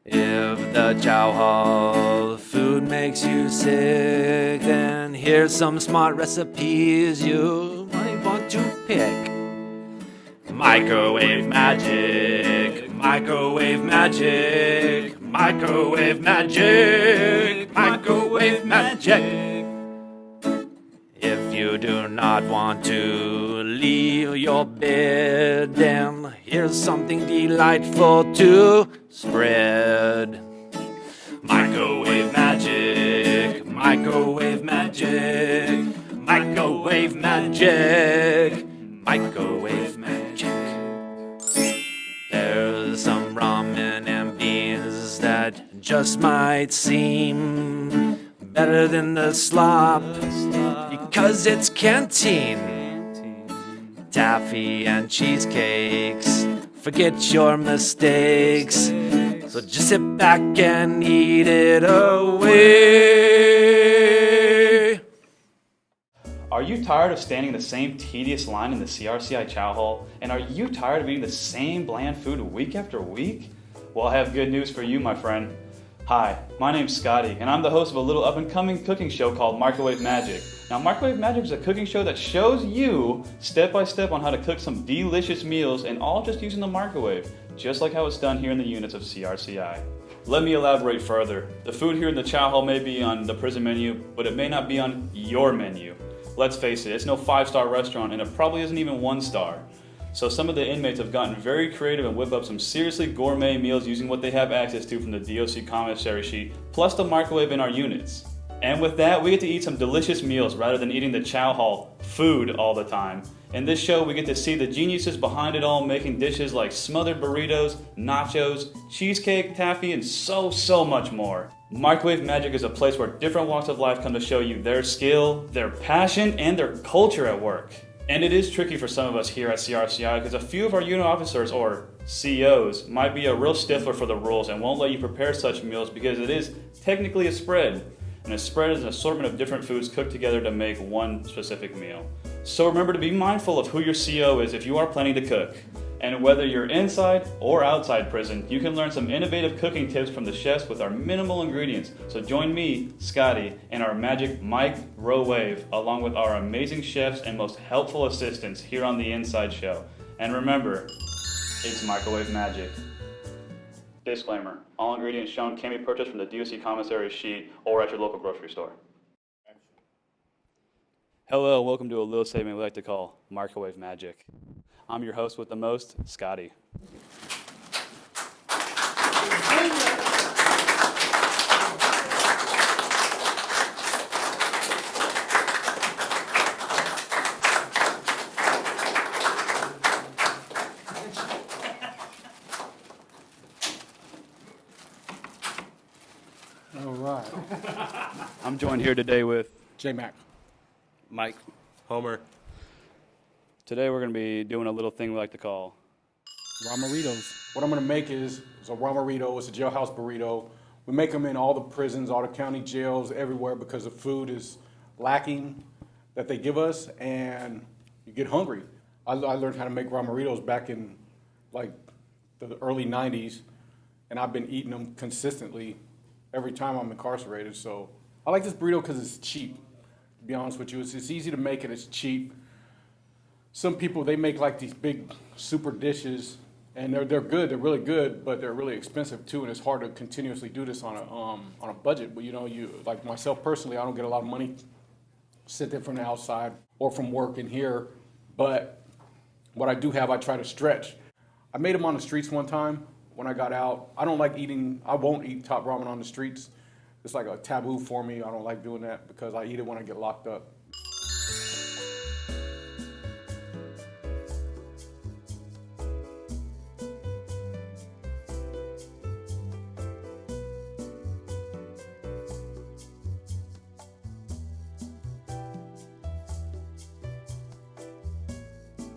If the chow hall food makes you sick, then here's some smart recipes you might want to pick. Microwave magic, microwave magic, microwave magic, microwave magic. If you do not want to leave your bed, then here's something delightful to spread. Microwave magic, microwave magic, microwave magic, microwave magic. There's some ramen and beans that just might seem better than the slop, because it's canteen. Taffy and cheesecakes, forget your mistakes, so just sit back and eat it away. Are you tired of standing in the same tedious line in the CRCI chow hall? And are you tired of eating the same bland food week after week? Well, I have good news for you, my friend. Hi, my name's Scotty, and I'm the host of a little up-and-coming cooking show called Microwave Magic. Now, Microwave Magic is a cooking show that shows you step-by-step on how to cook some delicious meals, and all just using the microwave, just like how it's done here in the units of CRCI. Let me elaborate further. The food here in the chow hall may be on the prison menu, but it may not be on your menu. Let's face it, it's no 5-star restaurant, and it probably isn't even 1-star. So some of the inmates have gotten very creative and whip up some seriously gourmet meals using what they have access to from the DOC commissary sheet, plus the microwave in our units. And with that, we get to eat some delicious meals rather than eating the chow hall food all the time. In this show, we get to see the geniuses behind it all making dishes like smothered burritos, nachos, cheesecake, taffy, and so much more. Microwave Magic is a place where different walks of life come to show you their skill, their passion, and their culture at work. And it is tricky for some of us here at CRCI because a few of our unit officers, or COs, might be a real stickler for the rules and won't let you prepare such meals because it is technically a spread. And a spread is an assortment of different foods cooked together to make one specific meal. So remember to be mindful of who your CO is if you are planning to cook. And whether you're inside or outside prison, you can learn some innovative cooking tips from the chefs with our minimal ingredients. So join me, Scotty, and our magic microwave, along with our amazing chefs and most helpful assistants here on the Inside Show. And remember, it's microwave magic. Disclaimer, all ingredients shown can be purchased from the DOC commissary sheet or at your local grocery store. Hello, welcome to a little segment we like to call Microwave Magic. I'm your host with the most, Scotty. All right. I'm joined here today with J-Mac. Mike. Homer. Today we're going to be doing a little thing we like to call Ramerritos. What I'm going to make is a Ramerrito. It's a jailhouse burrito. We make them in all the prisons, all the county jails, everywhere because the food is lacking that they give us, and you get hungry. I learned how to make Ramerritos back in like the early 90s, and I've been eating them consistently every time I'm incarcerated. So I like this burrito because it's cheap, to be honest with you. It's easy to make and it's cheap. Some people, they make like these big super dishes, and they're good, they're really good, but they're really expensive too, and it's hard to continuously do this on a budget. But you know, like myself personally, I don't get a lot of money sit there from the outside or from work in here, but what I do have, I try to stretch. I made them on the streets one time when I got out. I won't eat top ramen on the streets. It's like a taboo for me. I don't like doing that because I eat it when I get locked up.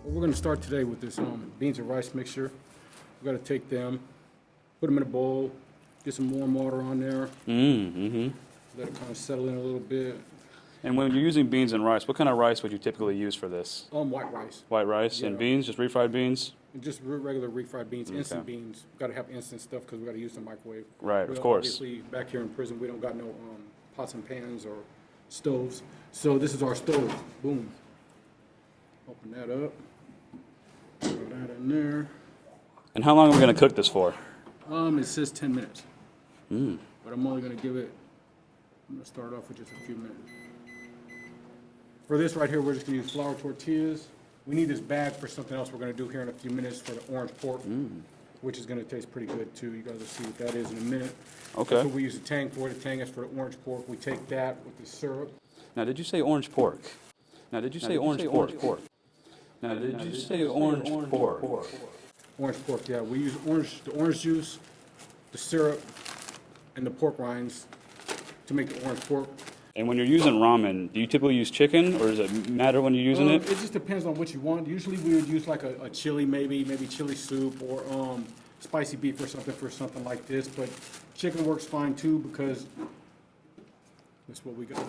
We're going to start today with this beans and rice mixture. We've got to take them, put them in a bowl, get some warm water on there. Let it kind of settle in a little bit. And when you're using beans and rice, what kind of rice would you typically use for this? White rice. White rice Yeah. and beans, just refried beans? And just regular refried beans, instant beans. Got to have instant stuff because we got to use the microwave. Right, of course. Obviously, back here in prison, we don't got no pots and pans or stoves. So this is our stove. Boom. Open that up. Throw that in there. And how long are we going to cook this for? It says 10 minutes. But I'm only going to give it, I'm going to start off with just a few minutes. For this right here, we're just going to use flour tortillas. We need this bag for something else we're going to do here in a few minutes for the orange pork, which is going to taste pretty good too. You guys will see what that is in a minute. Okay. That's what we use the tang for. The tang is for the orange pork. We take that with the syrup. Now, did you say orange pork? Now, did you say orange pork? Now, did you say orange pork? Orange pork, yeah. We use the orange juice, the syrup, and the pork rinds to make the orange pork. And when you're using ramen, do you typically use chicken, or does it matter when you're using it? It just depends on what you want. Usually we would use like a chili, maybe chili soup, or spicy beef or something for something like this. But chicken works fine too because that's what we got.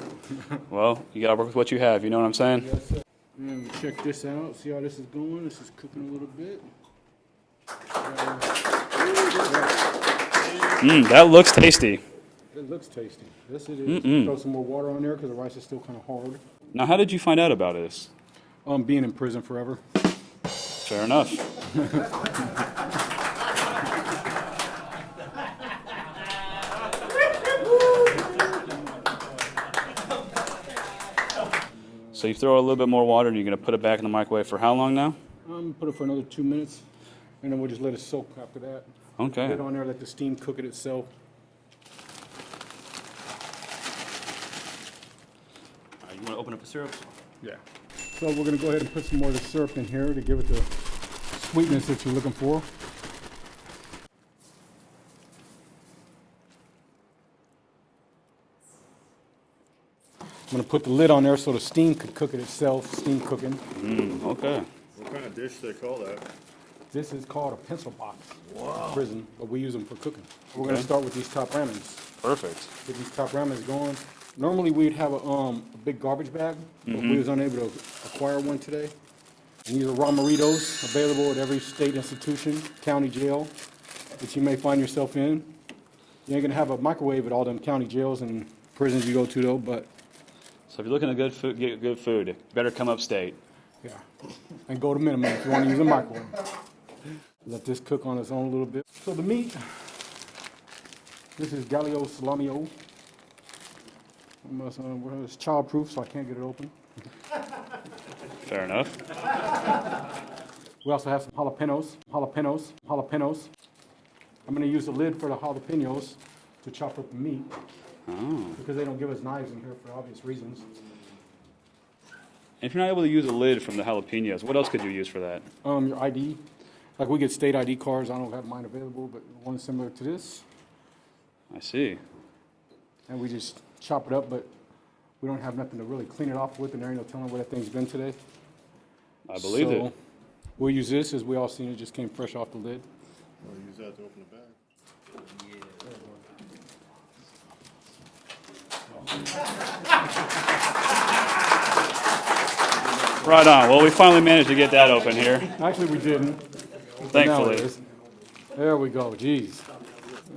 Well, you gotta work with what you have. You know what I'm saying? Yes, sir. And check this out. See how this is going? This is cooking a little bit. That looks tasty. It looks tasty. Yes, it is. Throw some more water on there because the rice is still kind of hard. Now, how did you find out about this? Being in prison forever. Fair enough. So you throw a little bit more water and you're going to put it back in the microwave for how long now? Put it for another 2 minutes, and then we'll just let it soak after that. Okay. Put it on there, let the steam cook it itself. You want to open up the syrup? Yeah. So we're going to go ahead and put some more of the syrup in here to give it the sweetness that you're looking for. I'm going to put the lid on there so the steam could cook it itself, steam cooking. Okay. What kind of dish do they call that? This is called a pencil box in prison, but we use them for cooking. We're going to start with these top ramens. Perfect. Get these top ramens going. Normally we'd have a big garbage bag, but we was unable to acquire one today. And these are Ramerritos, available at every state institution, county jail that you may find yourself in. You ain't gonna have a microwave at all them county jails and prisons you go to though, but So if you're looking at get good food, better come upstate. yeah. And go to minimum if you want to use a microwave. Let this cook on its own a little bit. So the meat, this is Galileo Salamio. It's child-proof, so I can't get it open. Fair enough. We also have some jalapenos. I'm going to use the lid for the jalapenos to chop up the meat because they don't give us knives in here for obvious reasons. If you're not able to use a lid from the jalapenos, what else could you use for that? Your ID. Like we get state ID cards. I don't have mine available, but one similar to this. I see. And we just chop it up, but we don't have nothing to really clean it off with, and there ain't no telling where that thing's been today. I believe it. We'll use this, as we all seen it just came fresh off the lid. Or use that to open the bag. Right on. Well, we finally managed to get that open here. Actually, we didn't. But now it Thankfully. is. There we go. Jeez.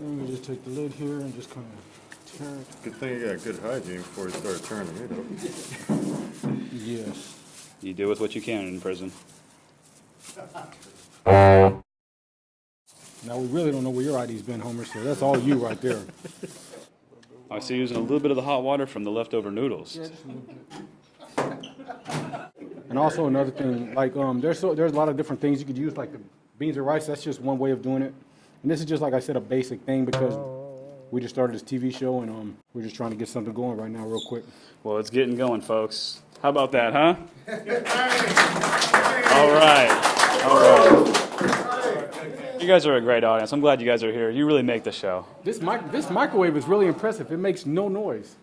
Let me just take the lid here and just kind of tear it. Good thing you got good hygiene before you start turning the meat up. Yes. You do with what you can in prison. Now, we really don't know where your ID's been, Homer, so that's all you right there. I see you using a little bit of the hot water from the leftover noodles. Yeah, just a little bit. And also another thing, like there's a lot of different things you could use, like the beans or rice. That's just one way of doing it. And this is just, like I said, a basic thing because we just started this TV show and we're just trying to get something going right now real quick. Well, it's getting going, folks. How about that, huh? All right. You guys are a great audience. I'm glad you guys are here. You really make the show. This microwave is really impressive. It makes no noise.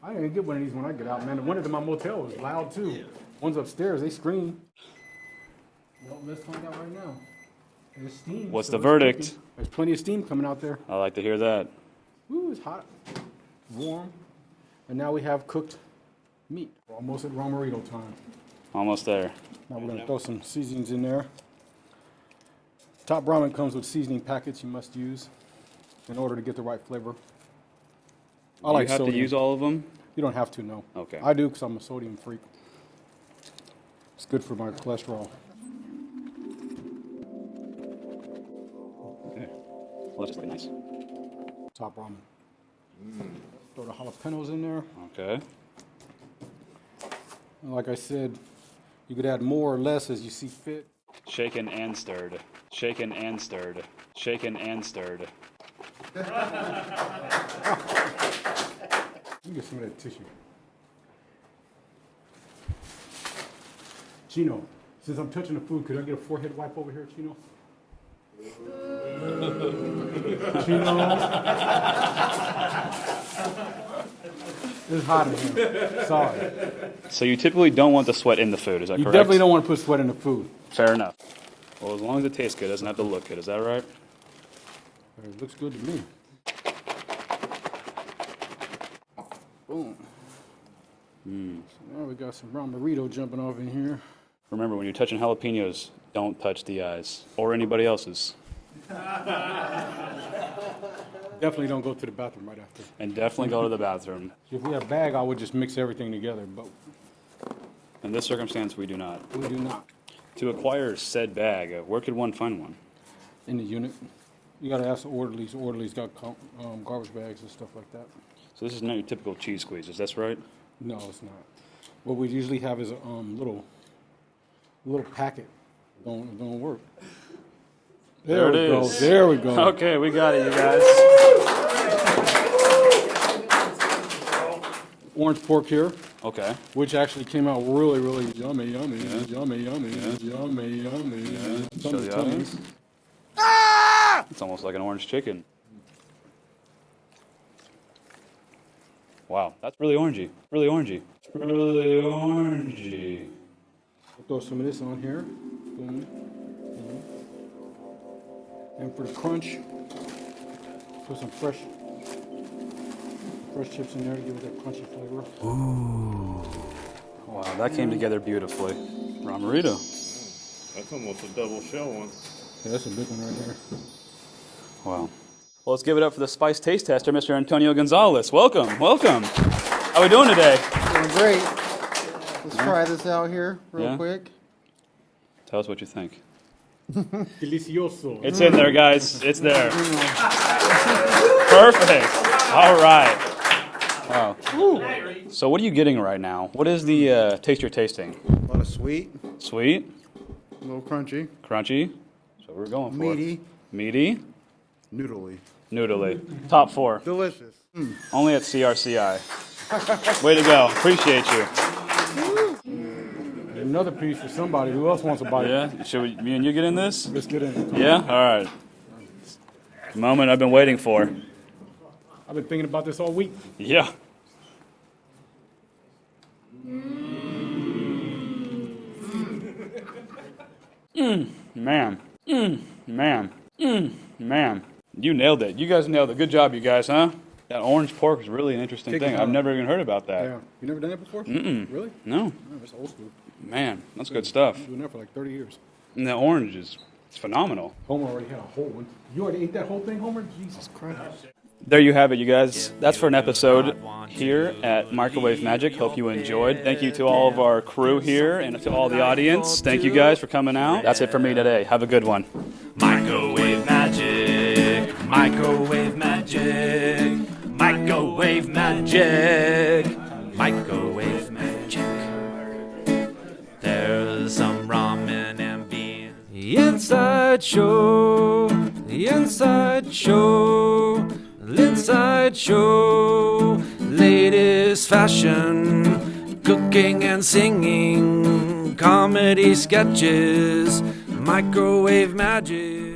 I ain't gonna get one of these when I get out, man. The one at my motel is loud too. One's upstairs, they scream. Well, let's find out right now. There's steam. What's so the it's verdict? cooking. There's plenty of steam coming out there. I like to hear that. Ooh, it's hot, warm. And now we have cooked meat. We're almost at Ramerrito time. Almost there. Now we're gonna throw some seasonings in there. Top ramen comes with seasoning packets you must use in order to get the right flavor. I like you have sodium. to use all of them? You don't have to, no. Okay. I do because I'm a sodium freak. It's good for my cholesterol. Okay. Well, that's just really nice. Top ramen. Throw the jalapenos in there. Okay. And like I said, you could add more or less as you see fit. Shaken and stirred. Shaken and stirred. Shaken and stirred. Let me get some of that tissue. Chino, since I'm touching the food, could I get a forehead wipe over here, Chino? Chino? It's hot in here. Sorry. So you typically don't want the sweat in the food, is that You correct? definitely don't want to put sweat in the food. Fair enough. Well, as long as it tastes good, it doesn't have to look good. Is that right? It looks good to me. Boom. So now we got some Ramerrito jumping off in here. Remember, when you're touching jalapenos, don't touch the eyes. Or anybody else's. Definitely don't go to the bathroom right after. And definitely go to the bathroom. If we had a bag, I would just mix everything together, but In this circumstance, we do not. we do not. To acquire said bag, where could one find one? In the unit. You gotta ask the orderlies. The orderlies got garbage bags and stuff like that. So this is not your typical cheese squeeze, is that right? No, it's not. What we usually have is a little packet. Don't work. There it we go. is. There we go. Okay, we got it, you guys. Orange pork here, Okay. which actually came out really, really yummy, yummy, yummy, yummy, yummy. Show the audience. It's almost like an orange chicken. Wow, that's really orangey. Really orangey. It's really orangey. I'll throw some of this on here. Boom. Boom. And for the crunch, put some fresh chips in there to give it that crunchy flavor. Wow, that came together beautifully. Ramerrito. That's almost a double shell one. Yeah, that's a big one right there. Wow. Well, let's give it up for the spice taste tester, Mr. Antonio Gonzalez. Welcome, welcome. How are we doing today? Doing great. Let's try this out here real Yeah? quick. Tell us what you think. Delicioso. It's in there, guys. It's there. Perfect. All right. Wow. So what are you getting right now? What is the taste you're tasting? A lot of sweet, Sweet, a little crunchy, crunchy. That's what we're going for. meaty, Meaty, noodly. noodly. Top 4. Delicious. Only at CRCI. Way to go. Appreciate you. Another piece for somebody. Who else wants a bite? Yeah? Should we, me and you get in this? Let's get in it. Yeah? All right. The moment I've been waiting for. I've been thinking about this all week. Yeah. Man. Man. Man. You nailed it. You guys nailed it. Good job, you guys, huh? That orange pork is really an interesting Kick thing. it I've out. never even heard about that. Yeah. You never done that before? Really? No. No, it's old school. Man, that's good stuff. Been doing that for like 30 years. And the orange is it's phenomenal. Homer already had a whole one. You already ate that whole thing, Homer? Jesus Christ. There you have it, you guys. That's for an episode here at Microwave Magic. Hope you enjoyed. Thank you to all of our crew here and to all the audience. Thank you guys for coming out. That's it for me today. Have a good one. Microwave magic, microwave magic, microwave magic, microwave magic. There's some ramen and beans. The Inside Show, the Inside Show, the Inside Show. Latest fashion, cooking and singing, comedy sketches, microwave magic.